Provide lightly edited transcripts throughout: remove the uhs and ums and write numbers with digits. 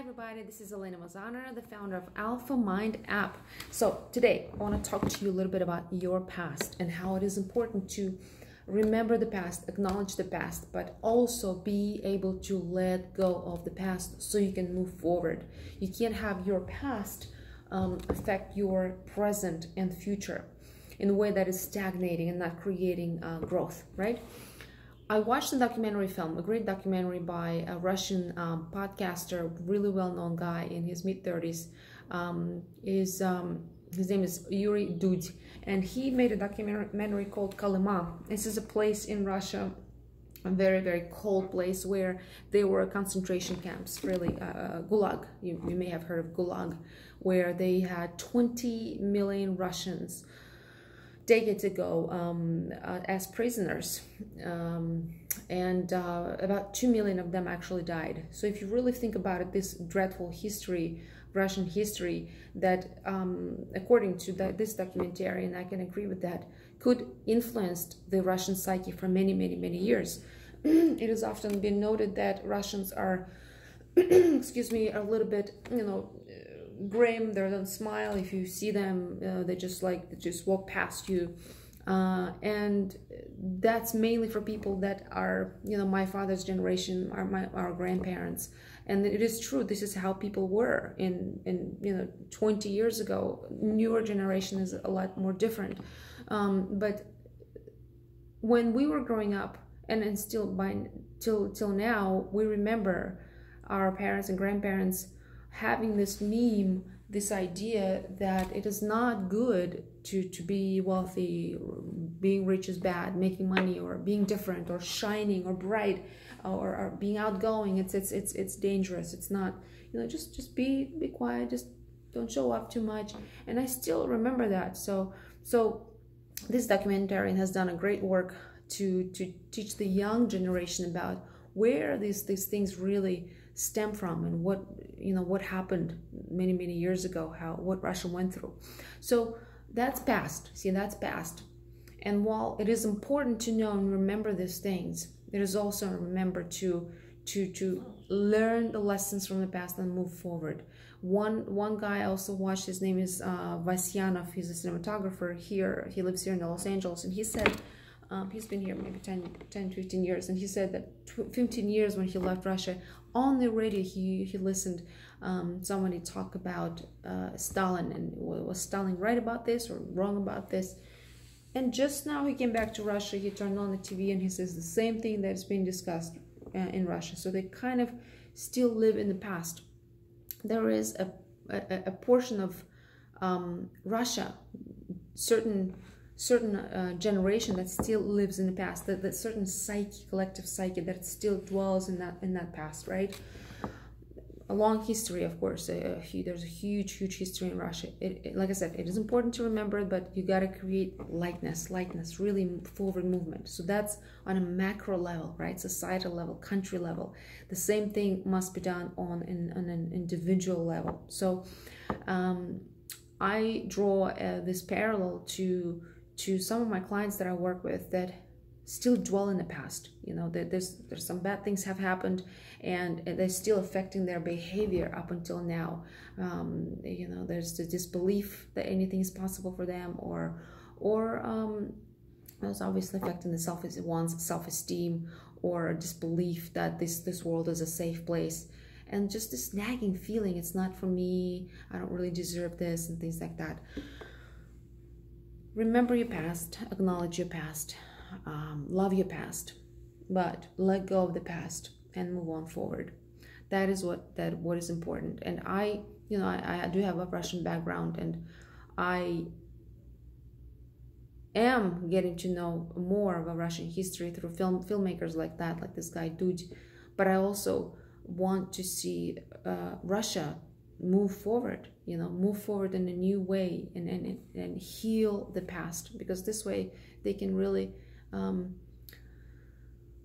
everybody, this is Elena Mosaner, the founder of Alpha Mind app. So today I want to talk to you a little bit about your past and how it is important to remember the past, acknowledge the past, but also be able to let go of the past so you can move forward. You can't have your past affect your present and future in a way that is stagnating and not creating growth, right? I watched a documentary film, a great documentary by a Russian podcaster, really well-known guy in his mid-30s. His name is Yuri Dudь, and he made a documentary called Kolyma. This is a place in Russia, a very, very cold place where there were concentration camps, really, Gulag. You may have heard of Gulag, where they had 20 million Russians decades ago as prisoners, and about 2 million of them actually died. So if you really think about it, this dreadful history, Russian history, that according to this documentary, and I can agree with that, could influence the Russian psyche for many, many, many years. It has often been noted that Russians are, excuse me, a little bit, grim. They don't smile if you see them. They just walk past you, and that's mainly for people that are, my father's generation, our grandparents. And it is true, this is how people were in 20 years ago. Newer generation is a lot more different, but when we were growing up, and still till now, we remember our parents and grandparents having this meme, this idea that it is not good to be wealthy, being rich is bad, making money, or being different, or shining, or bright, or being outgoing. It's dangerous. It's not, just be quiet, just don't show off too much. And I still remember that. So this documentarian has done a great work to teach the young generation about where these things really stem from, and what happened many years ago, what Russia went through. So that's past. See, that's past. And while it is important to know and remember these things, it is also remember to learn the lessons from the past and move forward. One guy I also watched, his name is Vasyanov. He's a cinematographer here. He lives here in Los Angeles, and he said, he's been here maybe 10-15 years, and he said that 15 years when he left Russia, on the radio he listened somebody talk about Stalin, and was Stalin right about this or wrong about this? And just now he came back to Russia, he turned on the TV, and he says the same thing that's being discussed in Russia. So they kind of still live in the past. There is a portion of Russia, certain generation that still lives in the past, that certain psyche, collective psyche, that still dwells in that past, right? A long history, of course. There's a huge history in Russia. Like I said, it is important to remember, but you got to create lightness, really forward movement. So that's on a macro level, right? Societal level, country level. The same thing must be done on an individual level. So I draw this parallel to some of my clients that I work with that still dwell in the past. There's some bad things have happened, and they're still affecting their behavior up until now. There's the disbelief that anything is possible for them, or it's obviously affecting one's self-esteem, or a disbelief that this world is a safe place, and just this nagging feeling, it's not for me, I don't really deserve this, and things like that. Remember your past, acknowledge your past, love your past, but let go of the past and move on forward. That is what is important. And I do have a Russian background, and I am getting to know more of a Russian history through filmmakers like this guy Dudь. But I also want to see Russia move forward, move forward in a new way, and heal the past, because this way they can really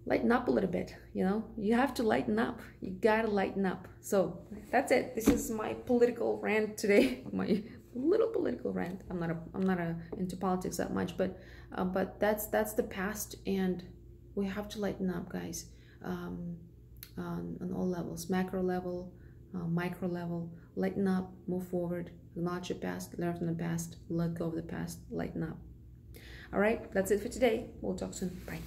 lighten up a little bit. You have to lighten up. You gotta lighten up. So that's it. This is my political rant today. My little political rant. I'm not into politics that much, but that's the past, and we have to lighten up, guys, on all levels, macro level, micro level. Lighten up, move forward, acknowledge your past, learn from the past, let go of the past, lighten up. All right, that's it for today. We'll talk soon. Bye.